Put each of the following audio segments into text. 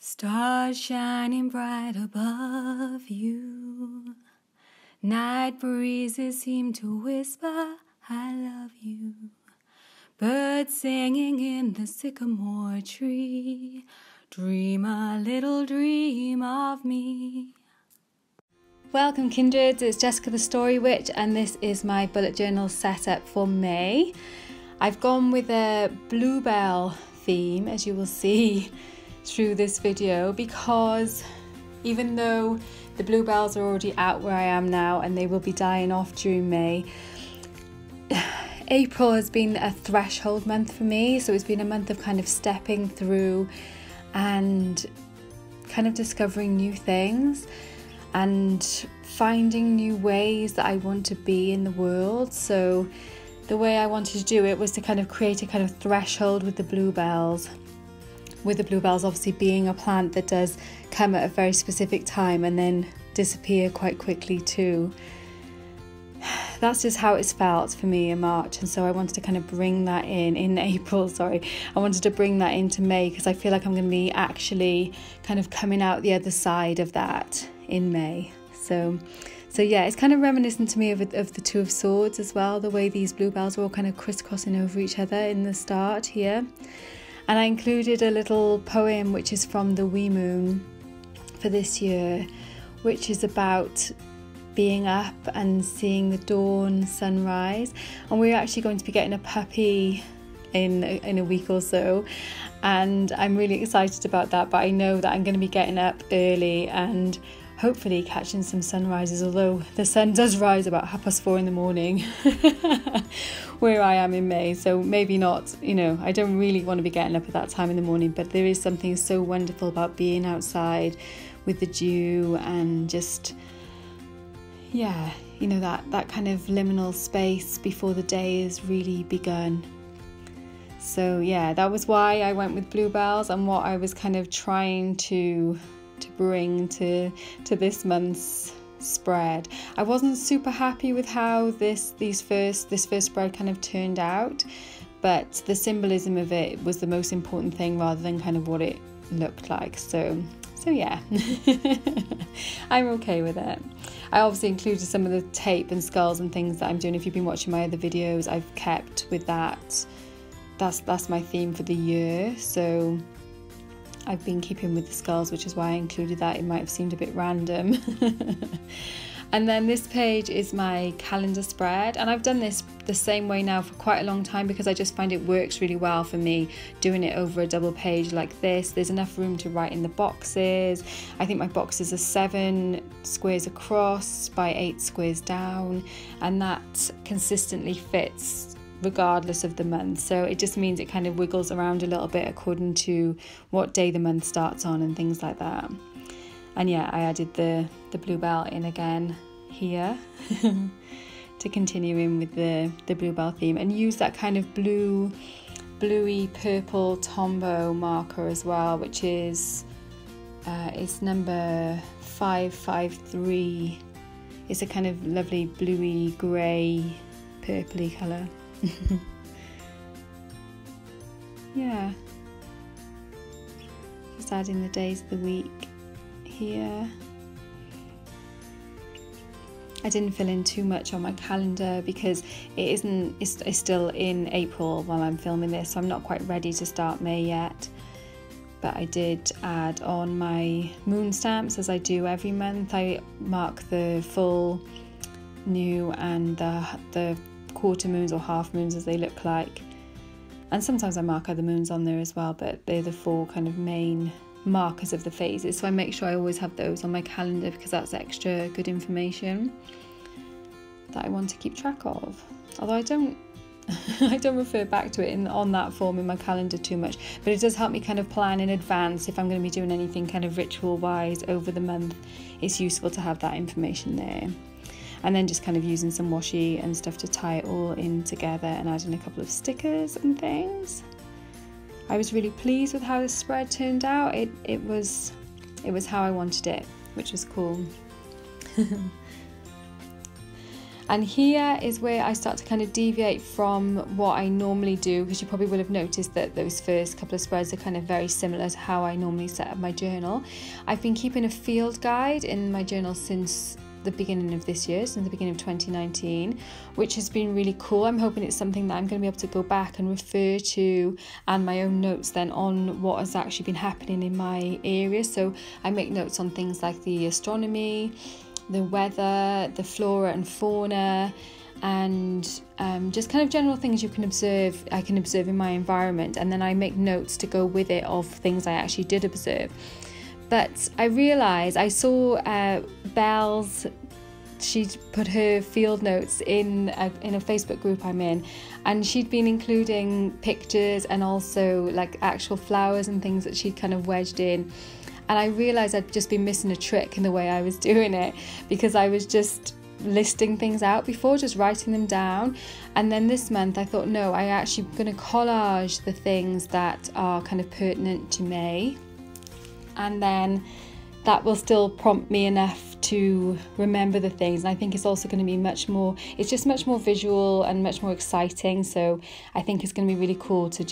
Stars shining bright above you. Night breezes seem to whisper, I love you. Birds singing in the sycamore tree. Dream a little dream of me. Welcome kindreds, it's Jessica the Story Witch and this is my bullet journal setup for May. I've gone with a Bluebell theme, as you will see through this video, because even though the bluebells are already out where I am now and they will be dying off during May, April has been a threshold month for me, so it's been a month of kind of stepping through and kind of discovering new things and finding new ways that I want to be in the world. So the way I wanted to do it was to kind of create a kind of threshold with the bluebells. With the bluebells obviously being a plant that does come at a very specific time and then disappear quite quickly too. That's just how it's felt for me in March, and so I wanted to kind of bring that in April, sorry. I wanted to bring that into May because I feel like I'm going to be actually kind of coming out the other side of that in May. So yeah, it's kind of reminiscent to me of the Two of Swords as well, the way these bluebells are all kind of crisscrossing over each other in the start here. And I included a little poem which is from the Wee Moon for this year, which is about being up and seeing the dawn sunrise. And we're actually going to be getting a puppy in a week or so, and I'm really excited about that. But I know that I'm going to be getting up early and hopefully catching some sunrises, although the sun does rise about 4:30 in the morning where I am in May, so maybe not, you know, I don't really want to be getting up at that time in the morning, but there is something so wonderful about being outside with the dew and just, yeah, you know, that kind of liminal space before the day is really begun. So yeah, that was why I went with bluebells and what I was kind of trying to bring to this month's spread. I wasn't super happy with how this first spread kind of turned out, but the symbolism of it was the most important thing rather than kind of what it looked like. So yeah, I'm okay with it. I obviously included some of the tape and skulls and things that I'm doing. If you've been watching my other videos, I've kept with that. That's my theme for the year. So I've been keeping with the skulls, which is why I included that. It might have seemed a bit random. And then this page is my calendar spread, and I've done this the same way now for quite a long time because I just find it works really well for me doing it over a double page like this. There's enough room to write in the boxes. I think my boxes are 7 squares across by 8 squares down, and that consistently fits regardless of the month. So it just means it kind of wiggles around a little bit according to what day the month starts on and things like that. And yeah, I added the bluebell in again here to continue in with the bluebell theme, and use that kind of bluey purple Tombow marker as well, which is it's number 553. It's a kind of lovely bluey grey purpley colour. Yeah, just adding the days of the week here. I didn't fill in too much on my calendar because it's still in April while I'm filming this, so I'm not quite ready to start May yet. But I did add on my moon stamps, as I do every month. I mark the full, new and the quarter moons or half moons as they look like, and sometimes I mark other moons on there as well, but they're the 4 kind of main markers of the phases, so I make sure I always have those on my calendar because that's extra good information that I want to keep track of. Although I don't refer back to it on that form in my calendar too much, but it does help me kind of plan in advance if I'm going to be doing anything kind of ritual wise over the month. It's useful to have that information there. And then just kind of using some washi and stuff to tie it all in together and adding a couple of stickers and things. I was really pleased with how the spread turned out. It was how I wanted it, which was cool. And here is where I start to kind of deviate from what I normally do, because you probably will have noticed that those first couple of spreads are kind of very similar to how I normally set up my journal. I've been keeping a field guide in my journal since the beginning of this year, since the beginning of 2019, which has been really cool. I'm hoping it's something that I'm going to be able to go back and refer to, and my own notes then on what has actually been happening in my area. So I make notes on things like the astronomy, the weather, the flora and fauna, and just kind of general things you can observe, I can observe in my environment, and then I make notes to go with it of things I actually did observe. But I realised, I saw Belle's, she'd put her field notes in a Facebook group I'm in, and she'd been including pictures and also like actual flowers and things that she'd kind of wedged in. And I realised I'd just been missing a trick in the way I was doing it, because I was just listing things out before, just writing them down. And then this month I thought, no, I actually going to collage the things that are kind of pertinent to May, and then that will still prompt me enough to remember the things. And I think it's also going to be much more, it's just much more visual and much more exciting. So I think it's going to be really cool to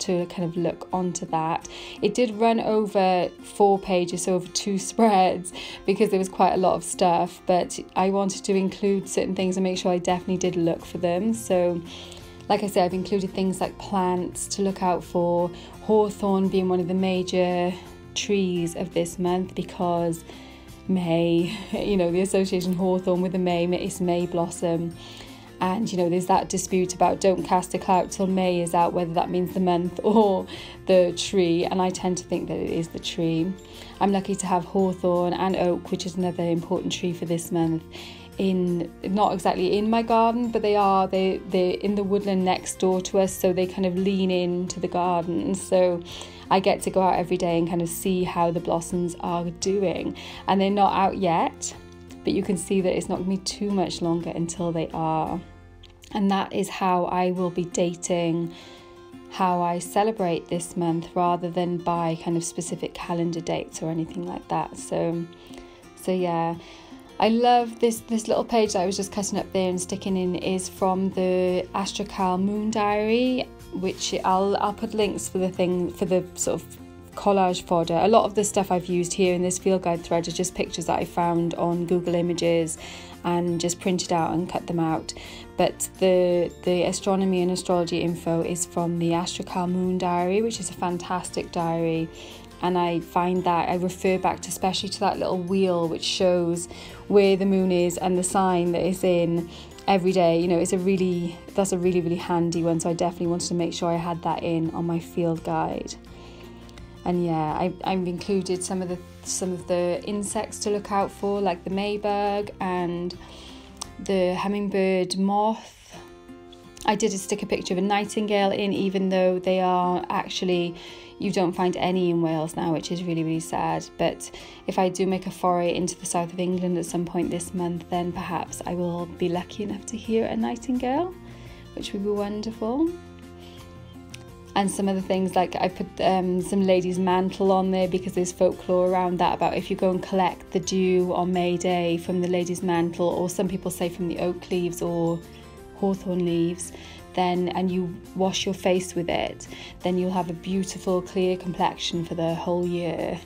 kind of look onto that. It did run over 4 pages, so over 2 spreads, because there was quite a lot of stuff, but I wanted to include certain things and make sure I definitely did look for them. So like I said, I've included things like plants to look out for, hawthorn being one of the major trees of this month, because May, you know, the association hawthorn with the May, it's May blossom, and you know there's that dispute about don't cast a cloud till May is out, whether that means the month or the tree, and I tend to think that it is the tree. I'm lucky to have hawthorn and oak, which is another important tree for this month, in, not exactly in my garden, but they're in the woodland next door to us, so they kind of lean into the garden, so I get to go out every day and kind of see how the blossoms are doing. And they're not out yet, but you can see that it's not going to be too much longer until they are. And that is how I will be dating how I celebrate this month, rather than by kind of specific calendar dates or anything like that. So yeah, I love this little page that I was just cutting up there and sticking in, is from the Astrakal Moon Diary, which I'll put links for the sort of collage fodder. A lot of the stuff I've used here in this field guide thread are just pictures that I found on Google Images and just printed out and cut them out. But the astronomy and astrology info is from the Astrakal Moon Diary, which is a fantastic diary. And I find that I refer back to, especially to that little wheel which shows where the moon is and the sign that it's in every day. You know, that's a really handy one. So I definitely wanted to make sure I had that in on my field guide. And yeah, I've included some of the insects to look out for, like the Maybug and the hummingbird moth. I did stick a picture of a nightingale in, even though they are actually, you don't find any in Wales now, which is really, really sad. But if I do make a foray into the south of England at some point this month, then perhaps I will be lucky enough to hear a nightingale, which would be wonderful. And some of the things, like I put some lady's mantle on there, because there's folklore around that, about if you go and collect the dew on May Day from the lady's mantle, or some people say from the oak leaves or hawthorn leaves, then, and you wash your face with it, then you'll have a beautiful clear complexion for the whole year.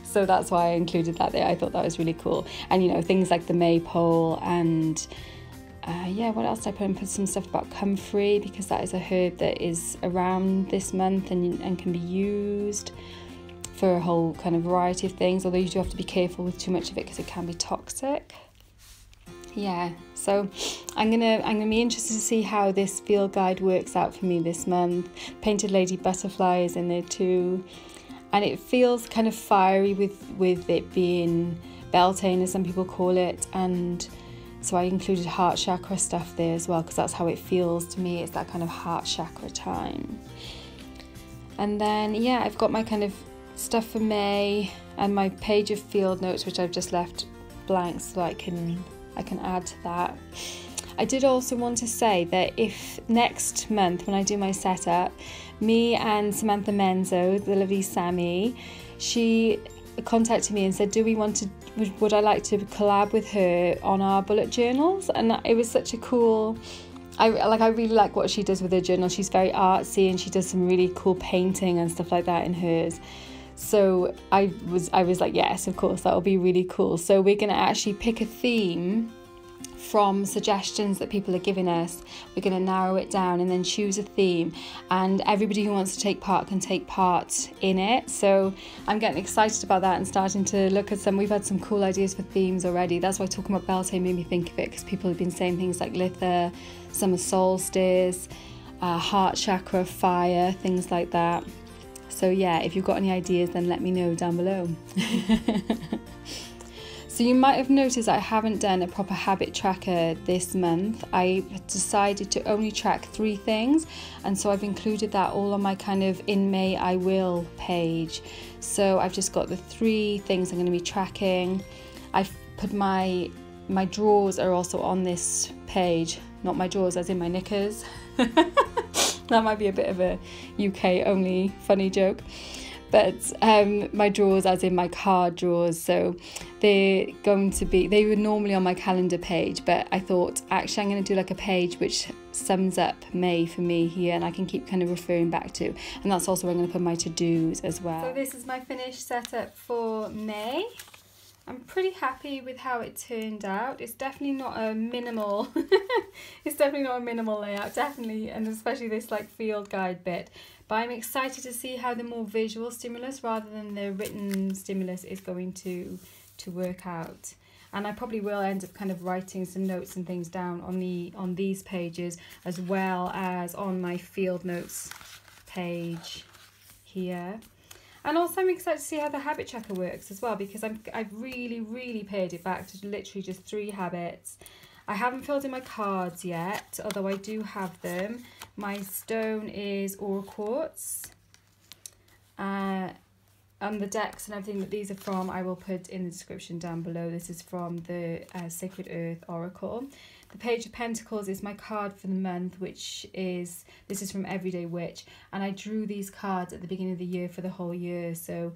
So that's why I included that there. I thought that was really cool. And you know, things like the maypole, and yeah, what else did I put some stuff about comfrey, because that is a herb that is around this month and can be used for a whole kind of variety of things, although you do have to be careful with too much of it because it can be toxic. Yeah, so I'm gonna be interested to see how this field guide works out for me this month. Painted Lady Butterfly is in there too, and it feels kind of fiery with it being Beltane, as some people call it, and so I included heart chakra stuff there as well, because that's how it feels to me. It's that kind of heart chakra time. And then yeah, I've got my kind of stuff for May and my page of field notes, which I've just left blank so I can add to that. I did also want to say that if next month when I do my setup, me and Samantha Menzo, the lovely Sammy, she contacted me and said, would I like to collab with her on our bullet journals? And it was such a cool, I really like what she does with her journal. She's very artsy and she does some really cool painting and stuff like that in hers. So I was like, yes, of course, that will be really cool. So we're going to actually pick a theme from suggestions that people are giving us. We're going to narrow it down and then choose a theme, and everybody who wants to take part can take part in it. So I'm getting excited about that and starting to look at some. We've had some cool ideas for themes already. That's why talking about Beltane made me think of it, because people have been saying things like Lither, summer solstice, heart chakra, fire, things like that. So yeah, if you've got any ideas, then let me know down below. So you might have noticed I haven't done a proper habit tracker this month. I decided to only track 3 things, and so I've included that all on my kind of in May I will page. So I've just got the 3 things I'm going to be tracking. I've put my drawers are also on this page, not my drawers as in my knickers. That might be a bit of a UK only funny joke. But my drawers as in my card drawers, so they were normally on my calendar page, but I thought actually I'm going to do like a page which sums up May for me here, and I can keep kind of referring back to, and that's also where I'm going to put my to-dos as well. So this is my finished setup for May. I'm pretty happy with how it turned out. It's definitely not a minimal it's definitely not a minimal layout, definitely, and especially this like field guide bit. But I'm excited to see how the more visual stimulus rather than the written stimulus is going to work out. And I probably will end up kind of writing some notes and things down on these pages, as well as on my field notes page here. And also I'm excited to see how the habit tracker works as well, because I've really pared it back to literally just 3 habits. I haven't filled in my cards yet, although I do have them. My stone is quartz. And the decks and everything that these are from, I will put in the description down below. This is from the Sacred Earth Oracle. The Page of Pentacles is my card for the month, this is from Everyday Witch. And I drew these cards at the beginning of the year for the whole year. So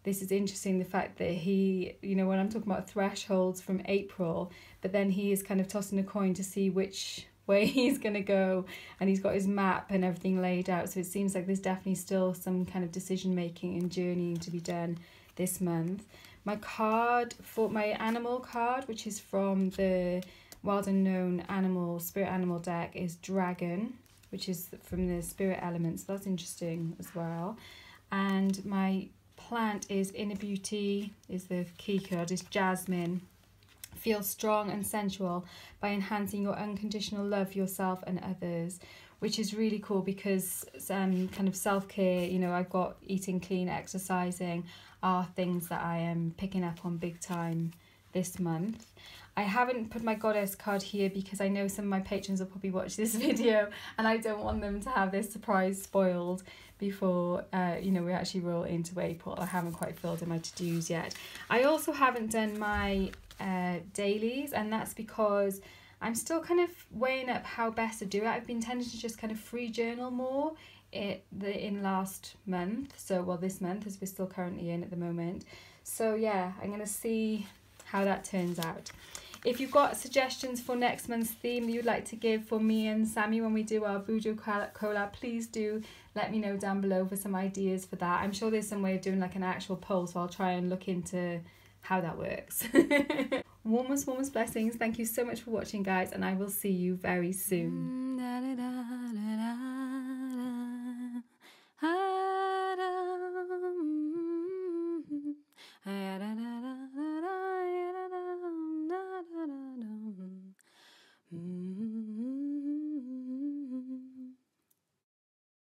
this is interesting, the fact that he, you know, when I'm talking about thresholds from April, but then he is kind of tossing a coin to see which way he's going to go, and he's got his map and everything laid out. So it seems like there's definitely still some kind of decision making and journeying to be done this month. My card for my animal card, which is from the Wild Unknown Spirit Animal deck, is Dragon, which is from the Spirit Elements. So that's interesting as well. And my plant is Inner Beauty, is the key card, is Jasmine. Feel strong and sensual by enhancing your unconditional love for yourself and others, which is really cool because kind of self-care, you know, I've got eating clean, exercising are things that I am picking up on big time this month. I haven't put my goddess card here because I know some of my patrons will probably watch this video and I don't want them to have this surprise spoiled before you know, we actually roll into April. I haven't quite filled in my to-dos yet. I also haven't done my dailies, and that's because I'm still kind of weighing up how best to do it. I've been tending to just kind of free journal more in last month, so well this month, as we're still currently in at the moment. So yeah, I'm gonna see how that turns out. If you've got suggestions for next month's theme that you'd like to give for me and Sammy when we do our witchybujocollab, please do let me know down below for some ideas for that. I'm sure there's some way of doing like an actual poll, so I'll try and look into how that works. Warmest blessings. Thank you so much for watching, guys, and I will see you very soon.